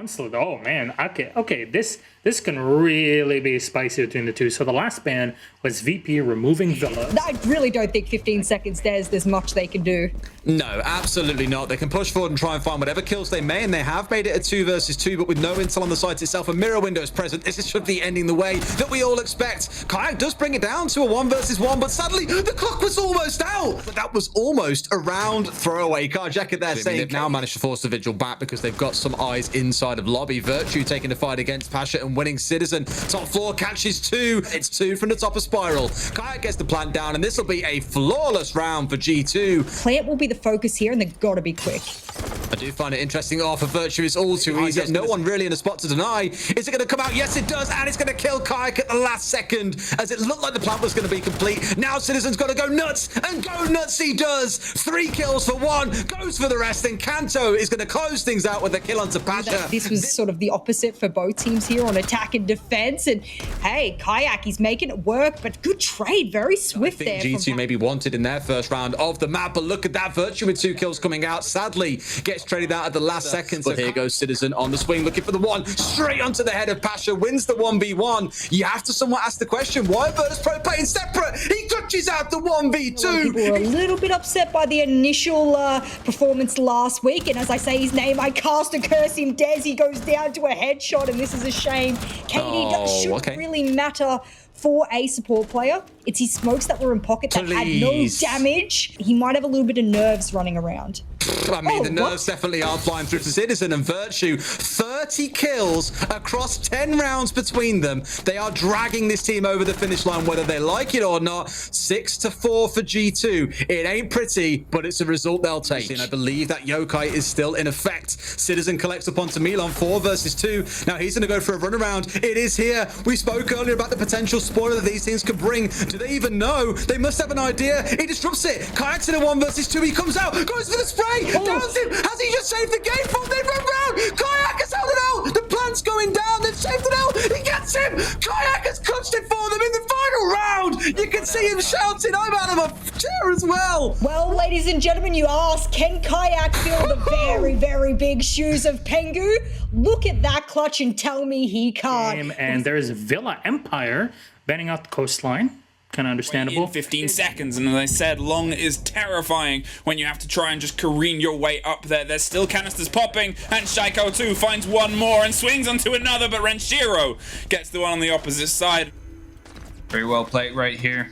Onslaught. Oh man, okay. This can really be spicy between the two. So the last ban was VP removing Villa. I really don't think 15 seconds there's much they can do. No, absolutely not. They can push forward and try and find whatever kills they may, and they have made it a 2 versus 2, but with no intel on the site itself, a mirror window is present. This should be ending the way that we all expect. Kayak does bring it down to a 1 versus 1, but suddenly the clock was almost out. But that was almost a round throwaway. Carjacker there saying they've now managed to force the Vigil back because they've got some eyes inside of lobby. Virtue taking the fight against Pasha and winning Citizen. Top floor catches 2. It's 2 from the top of Spiral. Kayak gets the plant down, and this will be a flawless round for G2. Plant will be the focus here, and they've got to be quick. I do find it interesting. For Virtue is all too easy. No one really in a spot to deny. Is it going to come out? Yes, it does. And it's going to kill Kayak at the last second, as it looked like the plant was going to be complete. Now Citizen's got to go nuts, and go nuts he does. 3 kills for 1, goes for the rest, and Kanto is going to close things out with a kill onto Pasha. This was sort of the opposite for both teams here on attack and defense. And hey, Kayak, he's making it work, but good trade. Very swift there. I think G2 maybe wanted in their first round of the map, but look at that. Virtue with 2 kills coming out. Sadly, gets traded out at the last second. But here goes Citizen on the swing, looking for the 1. Straight onto the head of Pasha, wins the 1v1. You have to somewhat ask the question, why are Virtus Pro playing separate? He clutches out the 1v2. People were a little bit upset by the initial performance last week. And as I say his name, I cast a curse him. Des, he goes down to a headshot, and this is a shame. KD shouldn't really matter for a support player. It's his smokes that were in pocket that had no damage. He might have a little bit of nerves running around. I mean, the nerves definitely are flying through to Citizen and Virtue. 30 kills across 10 rounds between them. They are dragging this team over the finish line, whether they like it or not. 6-4 for G2. It ain't pretty, but it's a result they'll take. And I believe that Yokai is still in effect. Citizen collects upon to Milan, 4 versus 2. Now he's going to go for a run around. It is here. We spoke earlier about the potential spoiler that these teams could bring. Do they even know? They must have an idea. He disrupts it. Kayak's in a 1 versus 2. He comes out, goes for the spray. Downs him. Has he just saved the game from? They run round. Kayak has held it out. The plant's going down. They've saved it out. He gets him. Kayak has clutched it for them in the final round. You can see him shouting, I'm out of a chair as well. Well, ladies and gentlemen, you ask, can Kayak fill the very, very big shoes of Pengu? Look at that clutch and tell me he can't. And there's Villa Empire banning out the coastline. Kind of understandable. In 15 seconds, and as I said, long is terrifying when you have to try and just careen your way up there. There's still canisters popping, and Shaiko too finds one more and swings onto another, but Renshiro gets the one on the opposite side. Very well played right here.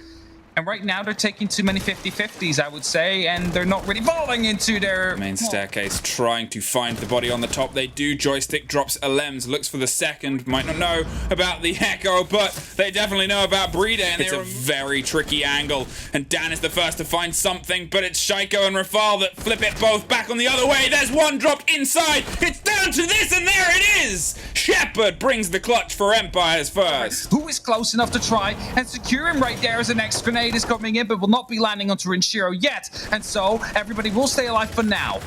And right now, they're taking too many 50-50s, I would say, and they're not really falling into their main staircase, trying to find the body on the top. They do. Joystick drops Alems, looks for the second. Might not know about the Echo, but they definitely know about Brede, and it's a very tricky angle. And Dan is the first to find something, but it's Shaiko and Rafal that flip it both back on the other way. There's one dropped inside. It's down to this, and there it is. Shepard brings the clutch for Empires first. Who is close enough to try and secure him right there as the next grenade is coming in, but will not be landing onto Renshiro yet, and so everybody will stay alive for now.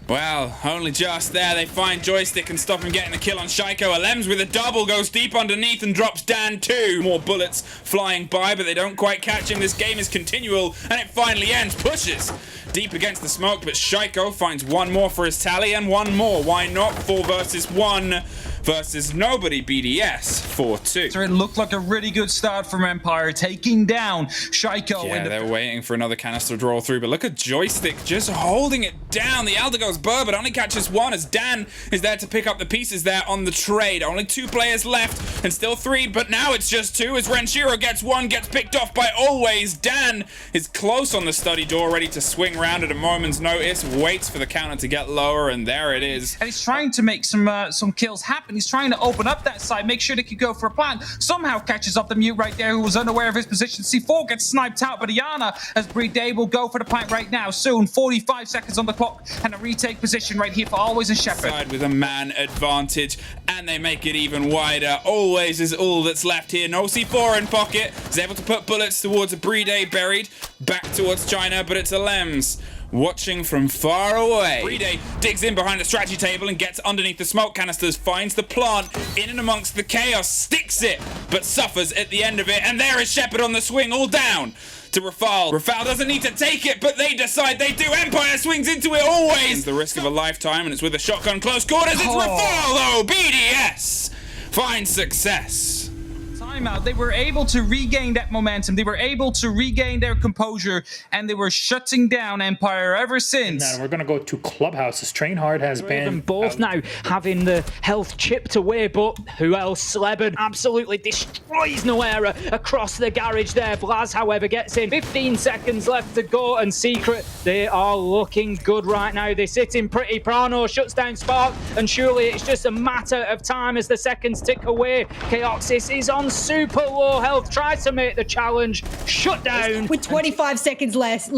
Well, only just there. They find Joystick and stop him getting the kill on Shaiko. Alems with a double goes deep underneath and drops Dan too. More bullets flying by, but they don't quite catch him. This game is continual, and it finally ends. Pushes deep against the smoke, but Shaiko finds one more for his tally, and one more. Why not? 4 versus 1 versus nobody. BDS 4-2. So it looked like a really good start from Empire, taking down Shaiko. Yeah, they're waiting for another canister to roll through, but look at Joystick just holding it down. The Elder goes burr, but only catches 1 as Dan is there to pick up the pieces there on the trade. Only 2 players left, and still 3, but now it's just 2 as Renshiro gets 1, gets picked off by Always. Dan is close on the study door, ready to swing round at a moment's notice, waits for the counter to get lower, and there it is. And he's trying to make some kills happen. He's trying to open up that side, make sure they could go for a plant. Somehow catches up the mute right there, who was unaware of his position. C4 gets sniped out, but Iana, as Brede will go for the plant right now. Soon, 45 seconds on the clock, and a retake position right here for Always and Shepard. Side with a man advantage, and they make it even wider. Always is all that's left here. No C4 in pocket. Is able to put bullets towards a Brede buried. Back towards China, but it's Alems watching from far away. Brede digs in behind the strategy table and gets underneath the smoke canisters, finds the plant in and amongst the chaos, sticks it, but suffers at the end of it. And there is Shepard on the swing, all down. to Rafal. Rafal doesn't need to take it, but they decide they do. Empire swings into it always. The risk of a lifetime, and it's with a shotgun close quarters. It's Rafal, though. BDS finds success. Timeout. They were able to regain that momentum. They were able to regain their composure, and they were shutting down Empire ever since. Now we're going to go to Clubhouse as TrainHard has been both now having the health chipped away, but who else? Sleben absolutely destroys Noera across the garage there. Blaz, however, gets in. 15 seconds left to go, and Secret, they are looking good right now. They're sitting pretty. Prano shuts down Spark, and surely it's just a matter of time as the seconds tick away. Kayoxis is on super low health, tries to make the challenge, shut down. With 25 seconds left.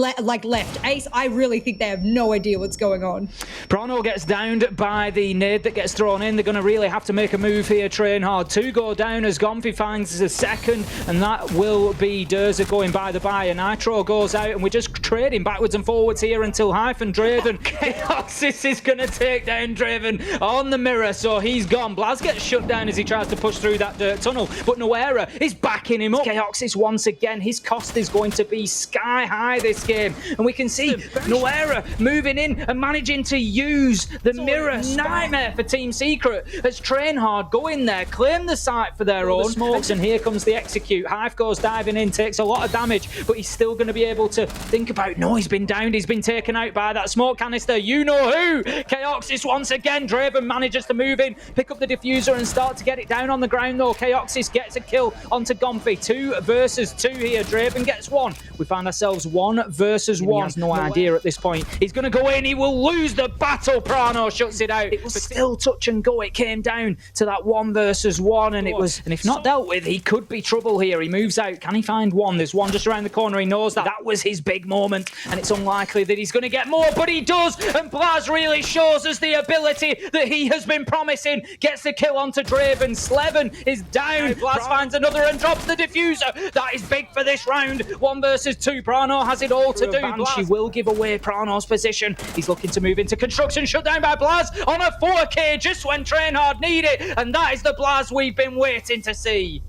Ace, I really think they have no idea what's going on. Prano gets downed by the nade that gets thrown in. They're going to really have to make a move here, TrainHard. 2 go down as Gomfi finds a second, and that will be Durza going by the buy. And Nitro goes out, and we're just trading backwards and forwards here until Hyphen Draven. Kayoxis is going to take down Draven on the mirror, so he's gone. Blaz gets shut down as he tries to push through that dirt tunnel, but Noera is backing him up. Kayoxis once again, his cost is going to be sky high this game, and we can see Noera moving in and managing to use the mirror. Nightmare for Team Secret as TrainHard go in there, claim the site for their own smokes, and here comes the execute. Hive goes diving in, takes a lot of damage, but he's still going to be able to think about, no, he's been downed, he's been taken out by that smoke canister, you know who. Kayoxis once again, Draven manages to move in, pick up the diffuser and start to get it down on the ground though. Kayoxis gets a kill onto Gomfi. 2 versus 2 here. Draven gets 1. We find ourselves 1 versus 1. He has no idea at this point. He's going to go in. He will lose the battle. Prano shuts it out. It was still touch and go. It came down to that 1 versus 1, and it was. And if not dealt with, he could be trouble here. He moves out. Can he find 1? There's 1 just around the corner. He knows that. That was his big moment, and it's unlikely that he's going to get more, but he does. And Blaz really shows us the ability that he has been promising. Gets the kill onto Draven. Sleben is down. Blaz finds another and drops the diffuser. That is big for this round. 1 versus 2. Prano has it all to do. She will give away Prano's position. He's looking to move into construction. Shut down by Blaz on a 4K just when TrainHard need it. And that is the Blaz we've been waiting to see.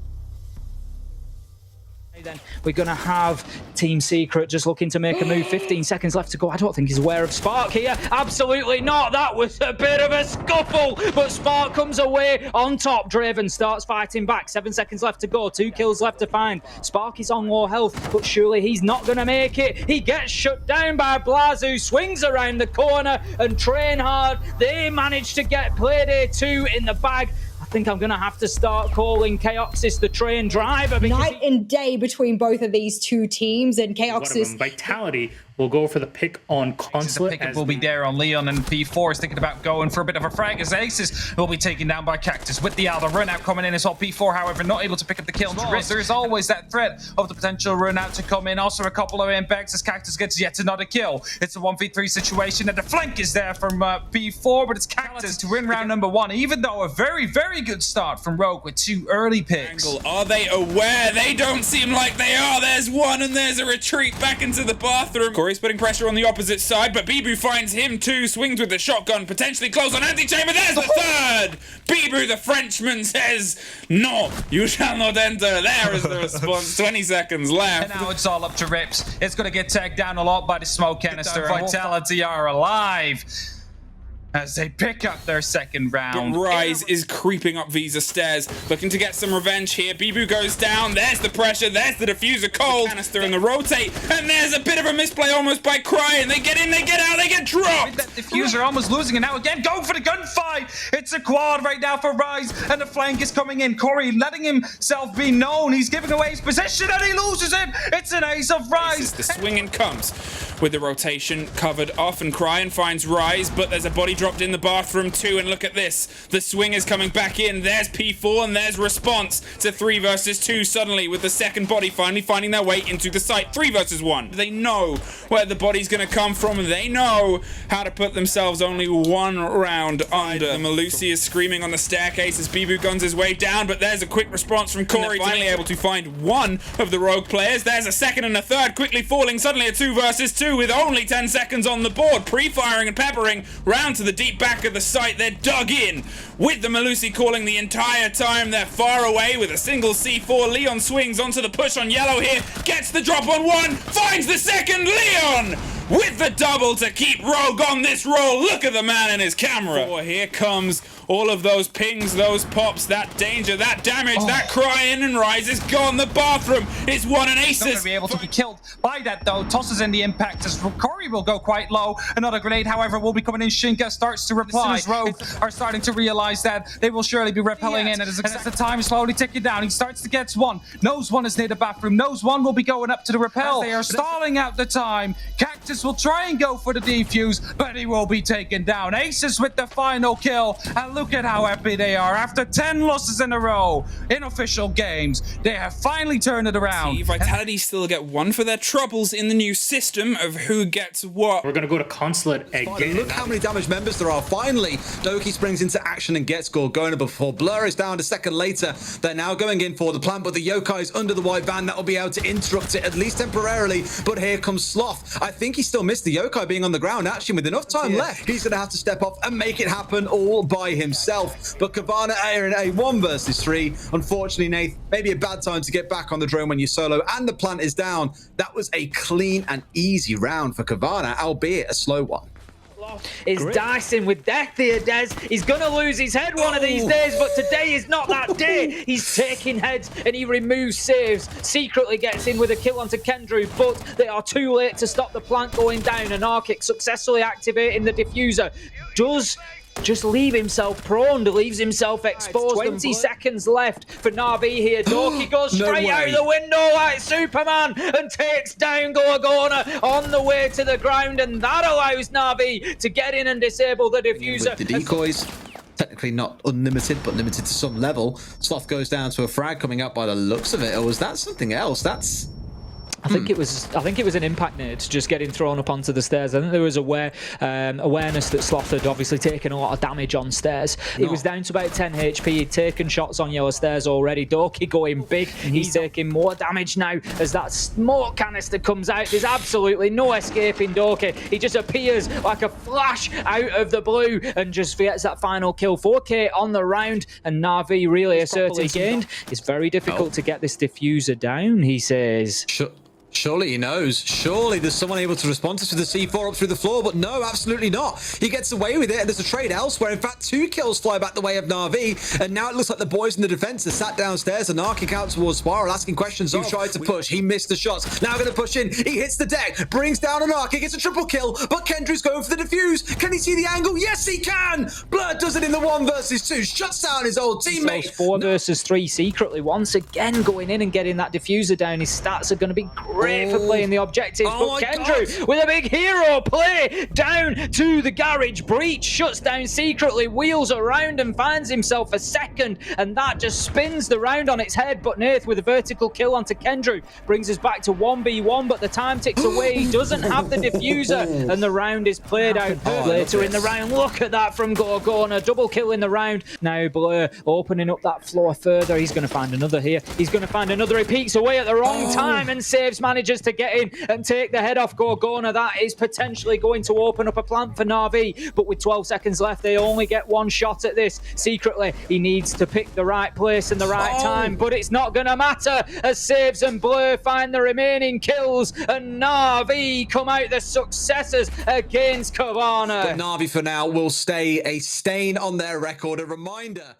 Then we're going to have Team Secret just looking to make a move. 15 seconds left to go. I don't think he's aware of Spark here. Absolutely not. That was a bit of a scuffle, but Spark comes away on top. Draven starts fighting back. 7 seconds left to go. 2 kills left to find. Spark is on low health, but surely he's not going to make it. He gets shut down by Blaz, who swings around the corner, and TrainHard, they manage to get Playday 2 in the bag. I think I'm going to have to start calling Kayoxis the train driver. Night and day between both of these two teams, and Kayoxis... Vitality will go for the pick on Consulate. The pickup will be there on Leon, and P4 is thinking about going for a bit of a frag as Aces will be taken down by Cactus with the Alder run out coming in as well. P4, however, not able to pick up the kill. There's always that threat of the potential run out to come in. Also a couple of impacts as Cactus gets yet another kill. It's a 1v3 situation, and the flank is there from P4, but it's Cactus to win round number 1, even though a very, very good start from Rogue with 2 early picks. Are they aware? They don't seem like they are. There's 1, and there's a retreat back into the bathroom. Corey's putting pressure on the opposite side, but Bibu finds him too. Swings with the shotgun, potentially close on Anti-Chamber. There's the third! Bibu, the Frenchman, says, no, you shall not enter. There is the response. 20 seconds left. And now it's all up to Rips. It's going to get tagged down a lot by the smoke canister. Vitality are alive as they pick up their second round. But Rise is creeping up Visa stairs, looking to get some revenge here. Bibu goes down. There's the pressure. There's the diffuser cold. The canister and the rotate. And there's a bit of a misplay almost by Crying. They get in, they get out, they get dropped. That diffuser almost losing, and now again going for the gunfight. It's a quad right now for Rise, and the flank is coming in. Corey letting himself be known. He's giving away his position, and he loses it. It's an ace of Rise. The swinging comes with the rotation covered off, and Crying finds Rise, but there's a body dropped in the bathroom too, and look at this. The swing is coming back in. There's P4, and there's response to 3 versus 2 suddenly, with the second body finally finding their way into the site. 3 versus 1. They know where the body's going to come from, and they know how to put themselves only 1 round under. The Malusi is screaming on the staircase as Bibu guns his way down, but there's a quick response from Corey, finally able to find 1 of the Rogue players. There's a second and a third quickly falling. Suddenly a 2 versus 2. 2 with only 10 seconds on the board. Pre-firing and peppering round to the deep back of the site. They're dug in with the Melusi calling the entire time. They're far away with a single C4. Leon swings onto the push on yellow here. Gets the drop on 1. Finds the second. Leon with the double to keep Rogue on this roll. Look at the man in his camera. Oh, here comes all of those pings, those pops, that danger, that damage, that crying and rise is gone. The bathroom is won and aces. Not going to be able to be killed by that though. Tosses in the impact as Corey will go quite low. Another grenade, however, will be coming in. Shinka starts to reply. As Rogue are starting to realize that they will surely be repelling in. And as the time is slowly ticking down, he starts to get one. Knows one is near the bathroom. Knows one will be going up to the repel. As they are stalling out the time. Cactus will try and go for the defuse, but he will be taken down. Aces with the final kill. And look at how happy they are. After 10 losses in a row in official games, they have finally turned it around. Vitality still get 1 for their troubles in the new system of who gets what. We're going to go to Consulate again. Look how many damaged members there are. Finally, Doki springs into action and gets scored. Going before Blur is down a second later. They're now going in for the plant, but the Yokai is under the white van. That will be able to interrupt it, at least temporarily. But here comes Sloth. I think he still missed the Yokai being on the ground. Actually, with enough time left, he's going to have to step off and make it happen all by himself. But Cowana are in a 1 versus 3. Unfortunately, Nath, maybe a bad time to get back on the drone when you're solo and the plant is down. That was a clean and easy round for Cowana, albeit a slow one. Is dicing with death here, Des. He's gonna lose his head one of these days, but today is not that day. He's taking heads and he removes saves. Secretly gets in with a kill onto Kendrew, but they are too late to stop the plant going down. And Arkic successfully activating the diffuser. Does just leave himself prone, leaves himself exposed. 20 seconds left for NaVi here. Doki goes straight out the window like Superman and takes down Gorgona on the way to the ground, and that allows NaVi to get in and disable the diffuser. With the decoys, technically not unlimited, but limited to some level. Sloth goes down to a frag coming up by the looks of it, or was that something else? That's... I think it was an impact nade just getting thrown up onto the stairs. I think there was awareness that Sloth had obviously taken a lot of damage on stairs. It was down to about 10 HP. He'd taken shots on yellow stairs already. Doki going big. He's taking more damage now as that smoke canister comes out. There's absolutely no escaping Doki. He just appears like a flash out of the blue and just gets that final kill. 4K on the round, and NaVi really asserting gained. It's very difficult to get this diffuser down, he says. Surely he knows. Surely there's someone able to respond to the C4 up through the floor, but no, absolutely not. He gets away with it, and there's a trade elsewhere. In fact, 2 kills fly back the way of NaVi, and now it looks like the boys in the defense are sat downstairs and Arkic out towards Spiral, asking questions. Who tried to push? He missed the shots. Now going to push in. He hits the deck, brings down an Arkic. It's a triple kill, but Kendrew's going for the defuse. Can he see the angle? Yes, he can. Blur does it in the 1 versus 2. Shuts down his old teammate. 4 versus 3 secretly once again going in and getting that diffuser down. His stats are going to be great for playing the objectives, but Kendrew with a big hero play down to the garage breach, shuts down secretly, wheels around and finds himself a second, and that just spins the round on its head. But Nath with a vertical kill onto Kendrew brings us back to 1v1, but the time ticks away. He doesn't have the diffuser, and the round is played out later in the round. Look at that from Gorgona, double kill in the round. Now Blur opening up that floor further. He's going to find another here. He's going to find another. He peeks away at the wrong time, and Saves manages to get in and take the head off Gorgona. That is potentially going to open up a plant for NaVi, but with 12 seconds left, they only get 1 shot at this. Secretly, he needs to pick the right place and the right time, but it's not going to matter as Saves and Blur find the remaining kills, and NaVi come out the successors against Cowana. But NaVi for now will stay a stain on their record, a reminder